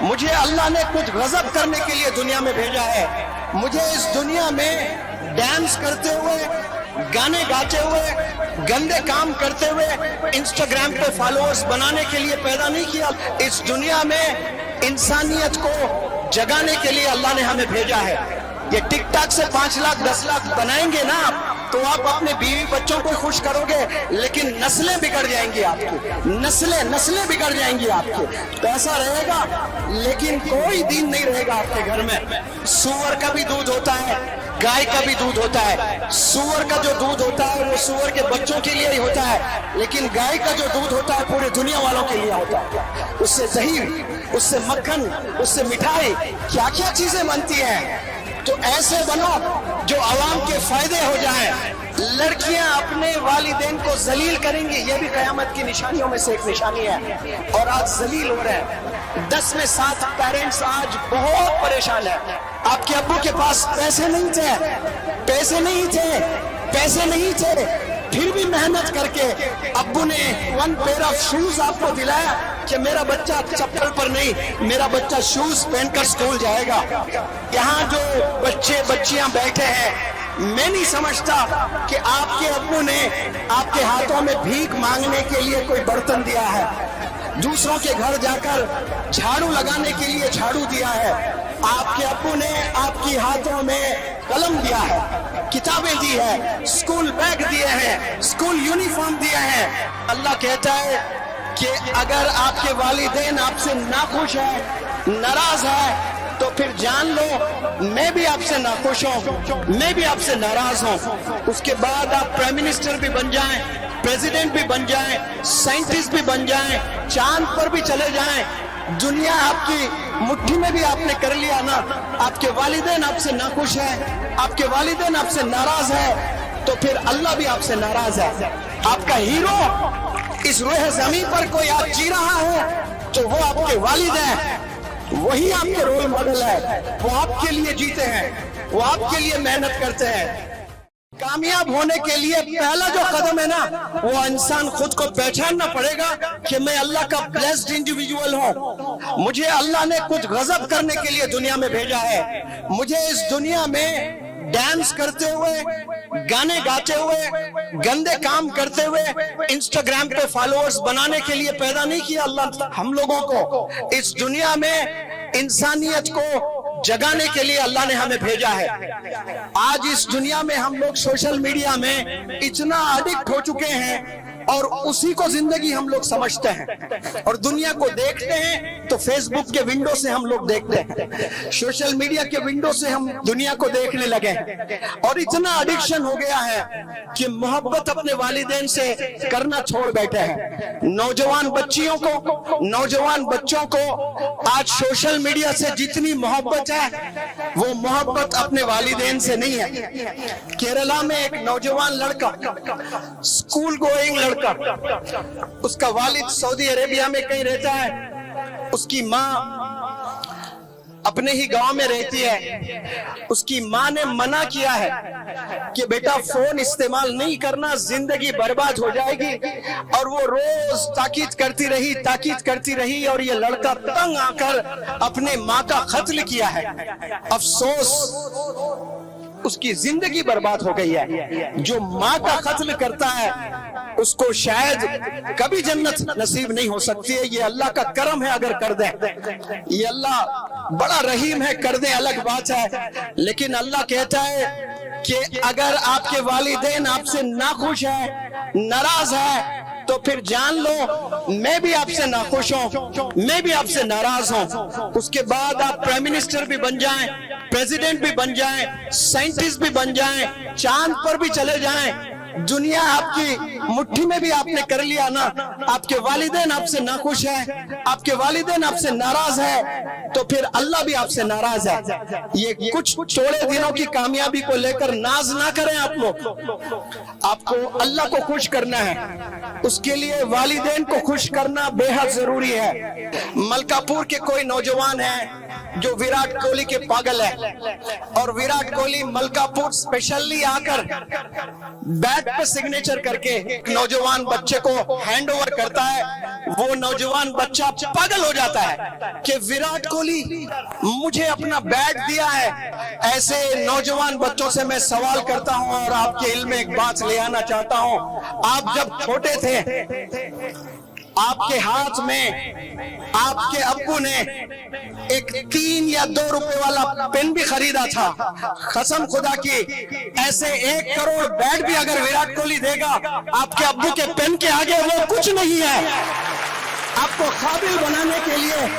مجھے اللہ نے کچھ غضب کرنے کے لیے دنیا میں بھیجا ہے. مجھے اس دنیا میں ڈانس کرتے ہوئے, گانے گاتے ہوئے, گندے کام کرتے ہوئے انسٹاگرام پہ فالوورز بنانے کے لیے پیدا نہیں کیا. اس دنیا میں انسانیت کو جگانے کے لیے اللہ نے ہمیں بھیجا ہے. یہ ٹک ٹاک سے 5 لاکھ 10 لاکھ بنائیں گے نا تو آپ اپنے بیوی بچوں کو خوش کرو گے, لیکن نسلیں بگڑ جائیں گی آپ کی, نسلیں بگڑ جائیں گی آپ کی. پیسہ رہے گا لیکن کوئی دین نہیں رہے گا آپ کے گھر میں. سور کا بھی دودھ ہوتا ہے, گائے کا بھی دودھ ہوتا ہے. سور کا جو دودھ ہوتا ہے وہ سور کے بچوں کے لیے ہی ہوتا ہے, لیکن گائے کا جو دودھ ہوتا ہے پورے دنیا والوں کے لیے ہوتا ہے. اس سے دہی, اس سے مکھن, اس سے مٹھائی, کیا کیا چیزیں بنتی ہیں. تو ایسے بنو جو عوام کے فائدے ہو جائیں. لڑکیاں اپنے والدین کو ذلیل کریں گی, یہ بھی قیامت کی نشانیوں میں سے ایک نشانی ہے, اور آج ذلیل ہو رہے ہیں. 10 میں 7 پیرنٹس آج بہت پریشان ہیں. آپ کے ابو کے پاس پیسے نہیں تھے, پھر بھی محنت کر کے ابو نے 1 پیئر آف شوز آپ کو دلایا کہ میرا بچہ چپل پر نہیں, میرا بچہ شوز پہن کر سکول جائے گا. یہاں جو بچے بچیاں بیٹھے ہیں, میں نہیں سمجھتا کہ آپ کے ابو نے آپ کے ہاتھوں میں بھیک مانگنے کے لیے کوئی برتن دیا ہے, دوسروں کے گھر جا کر جھاڑو لگانے کے لیے جھاڑو دیا ہے. آپ کے ابو نے آپ کی ہاتھوں میں قلم دیا ہے, کتابیں دی ہے, اسکول بیگ دیے ہیں, اسکول یونیفارم دیا ہے. اللہ کہتا ہے کہ اگر آپ کے والدین آپ سے ناخوش ہے, ناراض ہے, تو پھر جان لو میں بھی آپ سے ناخوش ہوں, میں بھی آپ سے ناراض ہوں. اس کے بعد آپ پرائم منسٹر بھی بن جائیں, پریزیڈنٹ بھی بن جائیں, سائنٹسٹ بھی بن جائیں, چاند پر بھی چلے جائیں, دنیا آپ کی مٹھی میں بھی آپ نے کر لیا نا, آپ کے والدین آپ سے ناخوش ہیں, آپ کے والدین آپ سے ناراض ہے, تو پھر اللہ بھی آپ سے ناراض ہے. آپ کا ہیرو اس روح زمین پر کوئی آپ جی رہا ہے تو وہ آپ کے والد ہیں, وہی آپ کے رول ماڈل ہے, وہ آپ کے لیے جیتے ہیں, وہ آپ کے لیے محنت کرتے ہیں. کامیاب ہونے کے لیے پہلا جو قدم ہے نا, وہ انسان خود کو پہچاننا پڑے گا کہ میں اللہ کا بلیسڈ انڈیویجول ہوں. مجھے اللہ نے کچھ غضب کرنے کے لیے دنیا میں بھیجا ہے. مجھے اس دنیا میں ڈانس کرتے ہوئے, گانے گاتے ہوئے, گندے کام کرتے ہوئے انسٹاگرام پہ فالوورز بنانے کے لیے پیدا نہیں کیا. اللہ ہم لوگوں کو اس دنیا میں انسانیت کو جگانے کے لیے اللہ نے ہمیں بھیجا ہے. آج اس دنیا میں ہم لوگ سوشل میڈیا میں اتنا ایڈکٹ ہو چکے ہیں اور اسی کو زندگی ہم لوگ سمجھتے ہیں, اور دنیا کو دیکھتے ہیں تو فیس بک کے ونڈو سے ہم لوگ دیکھتے ہیں, سوشل میڈیا کے ونڈو سے ہم دنیا کو دیکھنے لگے ہیں, اور اتنا ایڈکشن ہو گیا ہے کہ محبت اپنے والدین سے کرنا چھوڑ بیٹھے ہیں. نوجوان بچیوں کو, نوجوان بچوں کو آج سوشل میڈیا سے جتنی محبت ہے وہ محبت اپنے والدین سے نہیں ہے. کیرلا میں ایک نوجوان لڑکا, اسکول گوئنگ لڑکا, اس کا والد سعودی عربیہ میں کہیں رہتا ہے, اس کی ماں اپنے ہی گاؤں میں رہتی ہے. اس کی ماں نے منع کیا ہے کہ بیٹا فون استعمال نہیں کرنا, زندگی برباد ہو جائے گی, اور وہ روز تاکید کرتی رہی, اور یہ لڑکا تنگ آ کر اپنے ماں کا قتل کیا ہے. افسوس اس کی زندگی برباد ہو گئی ہے. جو ماں کا قتل کرتا ہے اس کو شاید کبھی جنت نصیب نہیں ہو سکتی ہے. یہ اللہ کا کرم ہے اگر کر دیں, یہ اللہ بڑا رحیم ہے, کر دیں الگ بات ہے, لیکن اللہ کہتا ہے کہ اگر آپ کے والدین آپ سے ناخوش ہیں, ناراض ہے, تو پھر جان لو میں بھی آپ سے ناخوش ہوں, میں بھی آپ سے ناراض ہوں. اس کے بعد آپ پرائم منسٹر بھی بن جائیں, پریزیڈنٹ بھی بن جائیں, سائنٹسٹ بھی بن جائیں, چاند پر بھی چلے جائیں, دنیا آپ کی مٹھی میں بھی آپ نے کر لیا نا, آپ کے والدین آپ سے ناخوش ہیں, آپ کے والدین آپ سے ناراض ہے, تو پھر اللہ بھی آپ سے ناراض ہے. یہ کچھ تھوڑے دنوں کی کامیابی کو لے کر ناز نہ کریں آپ لوگ, آپ کو اللہ کو خوش کرنا ہے, اس کے لیے والدین کو خوش کرنا بے حد ضروری ہے. ملکا پور کے کوئی نوجوان ہیں, जो विराट कोहली के पागल है, और विराट कोहली मलकापुर स्पेशली आकर बैट पे सिग्नेचर करके एक नौजवान बच्चे को हैंड ओवर करता है। वो नौजवान बच्चा पागल हो जाता है कि विराट कोहली मुझे अपना बैट दिया है। ऐसे नौजवान बच्चों से मैं सवाल करता हूं और आपके इल्म में एक बात ले आना चाहता हूं। आप जब छोटे थे, आपके हाथ में आपके अब्बू ने एक 3 या 2 रुपए वाला पेन भी खरीदा था। कसम खुदा की, ऐसे 1 करोड़ बैट भी अगर विराट कोहली देगा, आपके अब्बू के पेन के आगे वो कुछ नहीं है। आपको काबिल बनाने के लिए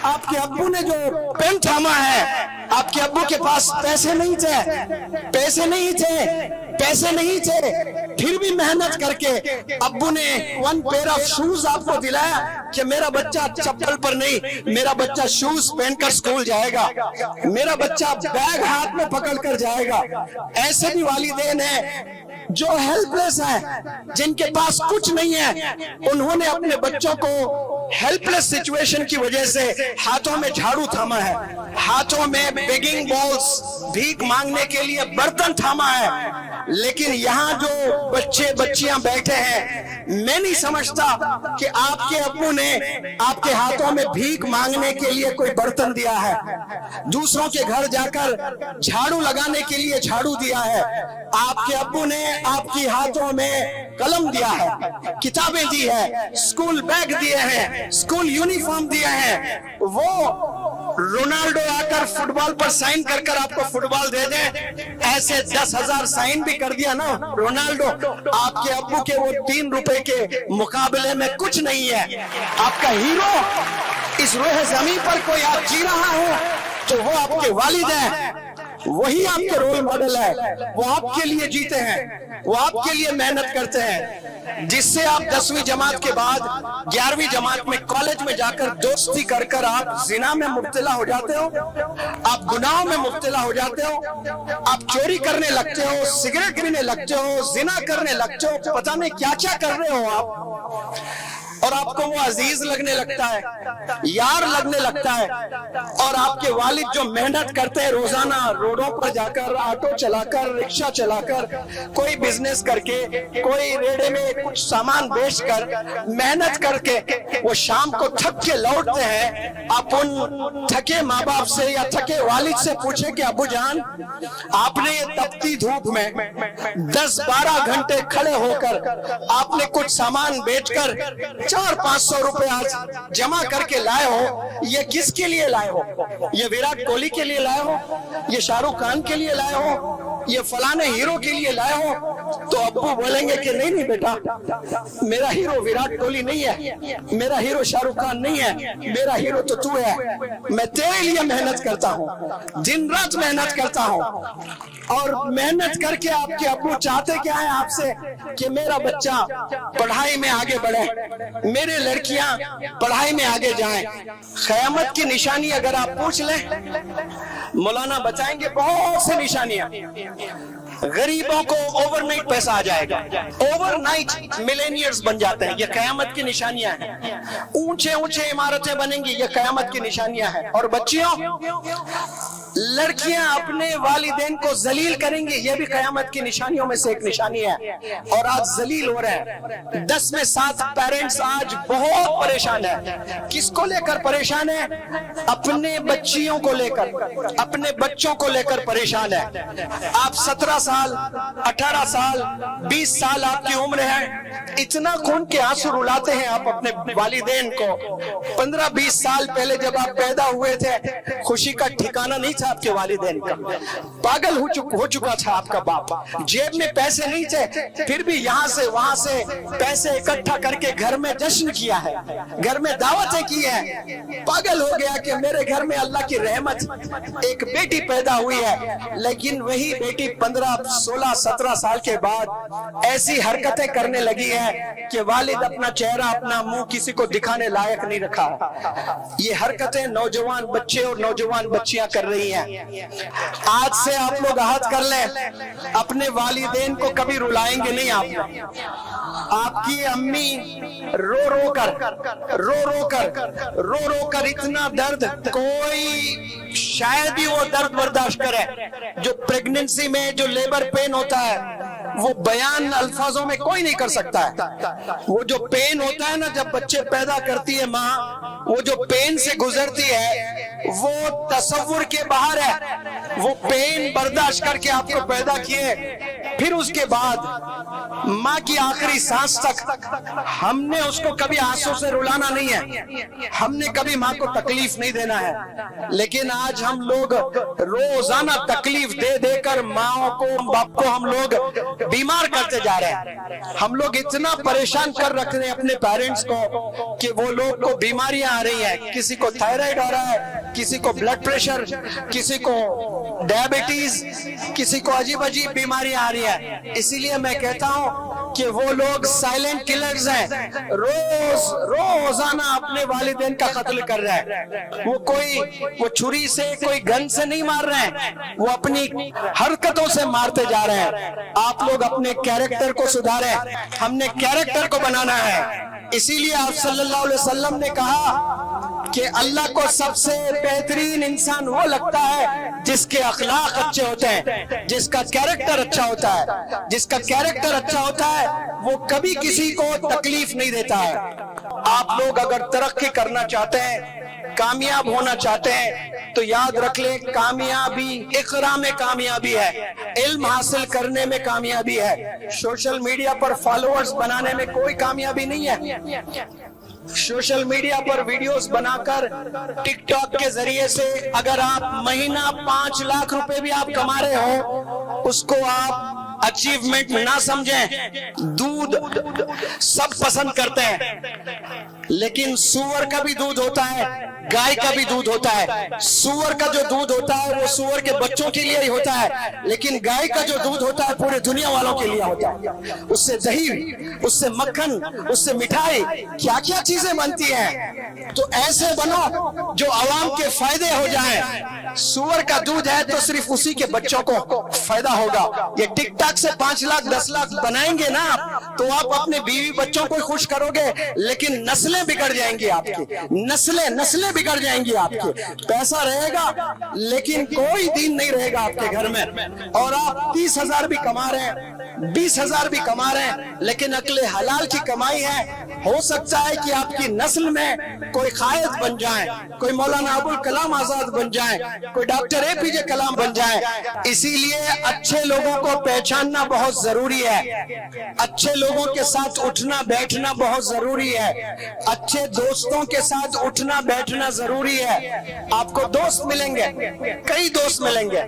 आपके अब्बू ने जो पेन थामा है, आपके अब्बू के पास पैसे नहीं थे, फिर भी मेहनत करके अब्बू ने 1 पेयर ऑफ शूज आपको दिलाया कि मेरा बच्चा चप्पल पर नहीं, मेरा बच्चा शूज पहनकर स्कूल जाएगा, मेरा बच्चा बैग हाथ में पकड़कर जाएगा। ऐसे भी वालिदैन हैं जो हेल्पलेस है, जिनके पास कुछ नहीं है। उन्होंने अपने बच्चों को हेल्पलेस सिचुएशन की वजह से हाथों में झाड़ू थामा है, हाथों में बेगिंग बॉल्स, भीख मांगने के लिए बर्तन थामा है। लेकिन यहाँ जो बच्चे बच्चियां बैठे हैं, मैं नहीं समझता कि आपके अब्बू ने आपके हाथों में भीख मांगने के लिए कोई बर्तन दिया है, दूसरों के घर जाकर झाड़ू लगाने के लिए झाड़ू दिया है। आपके अब्बू ने आपके हाथों में कलम दिया है, किताबें दी है, स्कूल बैग दिए हैं, स्कूल यूनिफॉर्म दिए हैं। वो रोनाल्डो आकर फुटबॉल पर साइन कर कर आपको फुटबॉल दे दे, ऐसे 10,000 साइन भी कर दिया ना रोनाल्डो, आपके अब्बू के वो 3 रुपए के मुकाबले में कुछ नहीं है। आपका हीरो इस रोह जमीन पर कोई आप जी रहा हो तो वो आपके वालिद हैं, वही आपके रोल मॉडल है। वो आपके लिए जीते हैं, वो आपके लिए मेहनत करते हैं, जिससे आप 10वीं जमात के बाद 11वीं जमात में कॉलेज में जाकर दोस्ती कर कर आप जिना में मुब्तला हो जाते हो, आप गुनाहों में मुब्तला हो जाते हो, आप चोरी करने लगते हो, सिगरेट पीने लगते हो, जिना करने लगते हो, पता नहीं क्या क्या कर रहे हो आप, और आपको वो अजीज लगने लगता है, यार लगने लगता है। और आपके वालिद जो मेहनत करते हैं रोजाना, रोडों पर जाकर, ऑटो चलाकर, रिक्शा चलाकर, कोई बिजनेस करके, कोई रेड़े में कुछ सामान बेचकर, मेहनत करके वो शाम को थक के लौटते हैं। आप उन थके माँ बाप से या थके वालिद से पूछे कि अबू जान, आपने ये तपती धूप में 10-12 घंटे खड़े होकर आपने कुछ सामान बेचकर 400-500 रुपए आज जमा करके लाए हो, ये किसके लिए लाए हो? ये विराट कोहली के लिए लाए हो? ये शाहरुख खान के लिए लाए हो? ये फलाने हीरो के लिए लाए हो? तो अब्बू बोलेंगे कि नहीं नहीं बेटा, मेरा हीरो विराट कोहली नहीं है, मेरा हीरो शाहरुख खान नहीं है, मेरा हीरो तो तू है। मैं तेरे लिए मेहनत करता हूँ, दिन रात मेहनत करता हूँ, और मेहनत करके आपके अब्बू चाहते क्या है आपसे कि मेरा बच्चा पढ़ाई में आगे बढ़े, मेरे लड़कियां पढ़ाई में आगे जाएं। क़यामत की निशानी अगर आप पूछ लें, मौलाना बताएंगे बहुत से निशानियां। गरीबों को ओवरनाइट पैसा आ जाएगा, ओवरनाइट मिलेनियर्स बन जाते हैं, ये क़यामत की निशानियां हैं। ऊंचे ऊंचे इमारतें बनेंगी, ये क़यामत की निशानियां हैं। और बच्चियों, लड़कियां अपने वालिदैन को जलील करेंगी, ये भी क़यामत की निशानियों में से एक निशानी है। और आज जलील हो रहे हैं। 10 में 7 पेरेंट्स आज बहुत परेशान है। किसको लेकर परेशान है? अपने बच्चियों को लेकर, अपने बच्चों को लेकर परेशान है। आप 17 साल, 18 साल, 20 साल आपकी उम्र है, इतना खून के आंसू रुलाते हैं आप अपने वालिदैन को। 15-20 साल पहले जब आप पैदा हुए थे, खुशी का ठिकाना नहीं था आपके वालिदैन का, पागल हो चुका था आपका बाप, जेब में पैसे नहीं थे, फिर भी यहाँ से वहां से पैसे इकट्ठा करके घर में जश्न किया है, घर में दावतें की है। पागल हो गया कि मेरे घर में अल्लाह की रहमत, एक बेटी पैदा हुई है। लेकिन वही बेटी 15, 16, 17 साल के बाद ऐसी हरकतें करने लगी है कि वालिद अपना चेहरा, अपना मुंह किसी को दिखाने लायक नहीं रखा। ये हरकतें नौजवान बच्चे और नौजवान बच्चियां कर रही हैं। है। आज से आप लोग अहद कर लें, अपने वालिदैन को कभी रुलाएंगे नहीं आप लोग। आपकी अम्मी रो रो कर इतना दर्द कोई शायद ही वो दर्द बर्दाश्त करे जो प्रेगनेंसी में जो लेबर पेन होता है, वो बयान अल्फाजों में कोई नहीं कर सकता है। वो जो पेन होता है ना, जब बच्चे पैदा करती है माँ, वो जो पेन से गुजरती है वो तसव्वुर के बाहर है। वो पेन बर्दाश्त करके आपको पैदा किए, फिर उसके बाद माँ की आखिरी सांस तक हमने उसको कभी आंसू से रुलाना नहीं है, हमने कभी माँ को तकलीफ नहीं देना है। लेकिन आज हम लोग रोजाना तकलीफ दे देकर माओ को, बाप को हम लोग बीमार करते जा रहे हैं। हम लोग इतना परेशान कर रख रहे हैं अपने पेरेंट्स को कि वो लोग को बीमारियां आ रही हैं। किसी को थायराइड हो रहा है, किसी को ब्लड प्रेशर, किसी को डायबिटीज, किसी को अजीब अजीब बीमारियां आ रही है। इसीलिए मैं कहता हूं कि वो लोग साइलेंट किलर्स हैं, रोजाना अपने वालिदैन का कत्ल कर रहे हैं। वो छुरी से, कोई गन से नहीं मार रहे हैं, वो अपनी हरकतों से मारते जा रहे हैं। आप लोग अपने कैरेक्टर को सुधारें, हमने कैरेक्टर को बनाना है। इसीलिए आप सल्लल्लाहु अलैहि वसल्लम ने कहा कि अल्लाह को सबसे बेहतरीन इंसान वो लगता है जिसके अखलाक अच्छे होते हैं, जिसका कैरेक्टर अच्छा होता है। जिसका कैरेक्टर अच्छा होता है वो कभी किसी को तकलीफ नहीं देता है। आप लोग अगर तरक्की करना चाहते हैं, कामयाब होना चाहते हैं, तो याद रख ले, कामयाबी इक़रा में कामयाबी है, इल्म हासिल करने में कामयाबी है। सोशल मीडिया पर फॉलोअर्स बनाने में कोई कामयाबी नहीं है। सोशल मीडिया पर वीडियोस बनाकर टिकटॉक के जरिए से अगर आप महीना 5 लाख रुपए भी आप कमा रहे हो, उसको आप अचीवमेंट ना समझें। दूध सब पसंद करते हैं, लेकिन सूअर का भी दूध होता है, गाय का भी दूध होता है। सूअर का जो दूध होता है वो सूअर के बच्चों के लिए ही होता है, लेकिन गाय का जो दूध होता है पूरे दुनिया वालों के लिए होता है। उससे दही, उससे मक्खन, उससे मिठाई, क्या क्या चीजें बनती हैं। तो ऐसे बनो जो आवाम के फायदे हो जाएं। सूअर का दूध है तो सिर्फ उसी के बच्चों को फायदा होगा। ये टिकटॉक से 5 लाख 10 लाख बनाएंगे ना, तो आप अपने बीवी बच्चों को खुश करोगे, लेकिन नस्लें बिगड़ जाएंगी आपकी, नस्लें बिगड़ जाएंगी आपकी। पैसा रहेगा लेकिन कोई दीन नहीं रहेगा आपके घर में। और आप 30,000 भी कमा रहे हैं, 20,000 भी कमा रहे हैं, लेकिन अक्ले हलाल की कमाई है। हो सकता है कि आपकी नस्ल में कोई कायद बन जाए, कोई मौलाना अबुल कलाम आजाद बन जाए, कोई डॉक्टर APJ कलाम बन जाए। इसीलिए अच्छे लोगों को पहचानना बहुत जरूरी है, अच्छे लोगों के साथ उठना बैठना बहुत जरूरी है, अच्छे दोस्तों के साथ उठना बैठना जरूरी है। आपको दोस्त मिलेंगे, कई दोस्त मिलेंगे।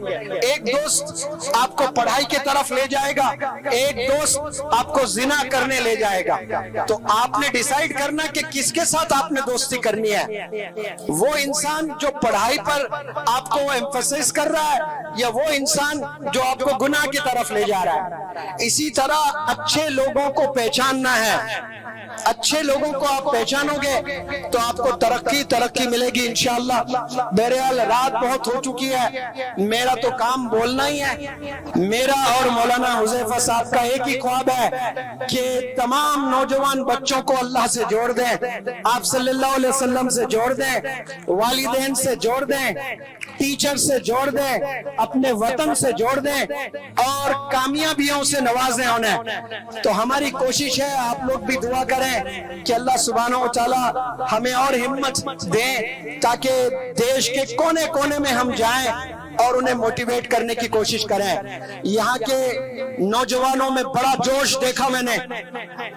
एक दोस्त आपको पढ़ाई की तरफ ले जाएगा, एक दोस्त आपको जिना करने ले जाएगा। तो आपने डिसाइड करना कि किसके साथ आपने दोस्ती करनी है। वो इंसान जो पढ़ाई पर आपको एम्फेसिस कर रहा है, या वो इंसान जो आपको गुनाह की तरफ ले जा रहा है। इसी तरह अच्छे लोगों को पहचानना है। अच्छे लोगों को आप पहचानोगे तो आपको तरक्की मिलेगी इंशाअल्लाह। बहरहाल रात बहुत हो चुकी है, मेरा तो काम बोलना ही है। मेरा और मौलाना हुज़ैफा साहब का एक ही ख्वाब है कि तमाम नौजवान बच्चों को अल्लाह से जोड़ दें, आप सल्लल्लाहु अलैहि वसल्लम से जोड़ दें, वालिदैन से जोड़ दें, टीचर से जोड़ दें, अपने वतन से जोड़ दें और कामयाबियों से नवाजें उन्हें। तो हमारी कोशिश है, आप लोग भी दुआ करें कि अल्लाह सुब्हानहू व तआला हमें और हिम्मत दें ताकि देश के कोने कोने में हम जाएं और उन्हें मोटिवेट करने की कोशिश करें। यहाँ के नौजवानों में बड़ा जोश देखा मैंने।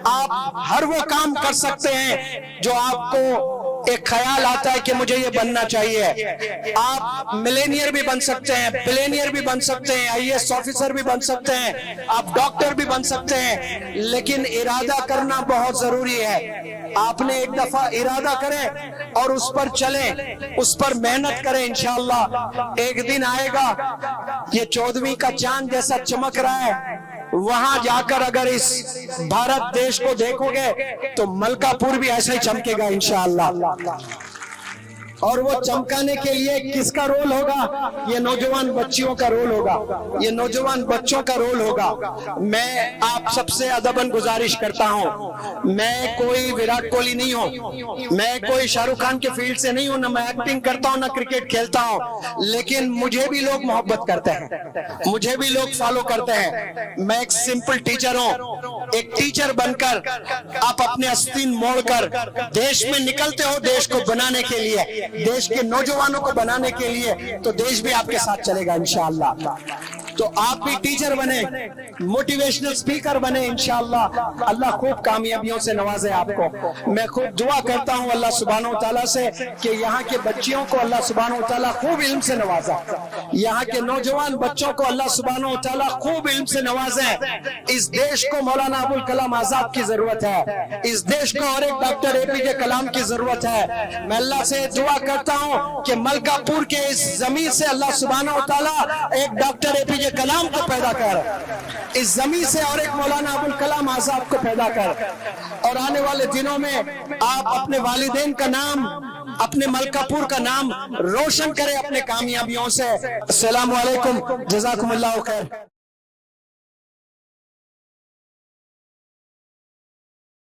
आप हर वो काम कर सकते हैं जो आपको एक ख्याल आता है कि मुझे ये बनना चाहिए। आप मिलेनियर भी बन सकते हैं, बिलियनियर भी बन सकते हैं, IAS ऑफिसर भी बन सकते हैं, आप डॉक्टर भी बन सकते हैं, लेकिन इरादा करना बहुत जरूरी है। आपने एक दफा इरादा करें और उस पर चलें, उस पर मेहनत करें। इंशाअल्लाह एक दिन आएगा, ये 14वीं का चांद जैसा चमक रहा है, वहां जाकर अगर इस भारत देश को देखोगे तो मलकापुर भी ऐसा ही चमकेगा इंशाअल्लाह। اور وہ چمکانے کے لیے کس کا رول ہوگا؟ یہ نوجوان بچیوں کا رول ہوگا، یہ نوجوان بچوں کا رول ہوگا۔ میں آپ سب سے ادباً گزارش کرتا ہوں، میں کوئی وراٹ کوہلی نہیں ہوں، میں کوئی شاہ رخ خان کے فیلڈ سے نہیں ہوں، نہ میں ایکٹنگ کرتا ہوں نہ کرکٹ کھیلتا ہوں، لیکن مجھے بھی لوگ محبت کرتے ہیں، مجھے بھی لوگ فالو کرتے ہیں۔ میں ایک سمپل ٹیچر ہوں، ایک ٹیچر بن کر آپ اپنے آستین موڑ کر دیش میں نکلتے ہو دیش کو بنانے کے لیے، دیش کے نوجوانوں کو بنانے کے لیے، تو دیش بھی آپ کے ساتھ چلے گا انشاءاللہ۔ تو آپ بھی ٹیچر بنے، موٹیویشنل سپیکر بنے انشاءاللہ، اللہ خوب کامیابیوں سے نوازے آپ کو۔ میں خوب دعا کرتا ہوں اللہ سبحانہ و تعالیٰ سے کہ یہاں کے بچیوں کو اللہ سبحانہ و تعالیٰ خوب علم سے نوازا، یہاں کے نوجوان بچوں کو اللہ سبحانہ و تعالیٰ خوب علم سے نوازے۔ اس دیش کو مولانا ابوالکلام آزاد کی ضرورت ہے، اس دیش کو اور ایک ڈاکٹر اے پی جے کلام کی ضرورت ہے۔ میں اللہ سے دعا کرتا ہوں کہ ملکہ پور کے اس زمین سے اللہ سبحانہ و تعالیٰ ایک ڈاکٹر اے پی جے کلام کو پیدا کر، اس زمین سے اور ایک مولانا ابوالکلام آزاد کو پیدا کر، اور آنے والے دنوں میں آپ اپنے والدین کا نام، اپنے ملکہ پور کا نام روشن کریں اپنے کامیابیوں سے۔ السلام علیکم، جزاکم اللہ خیر۔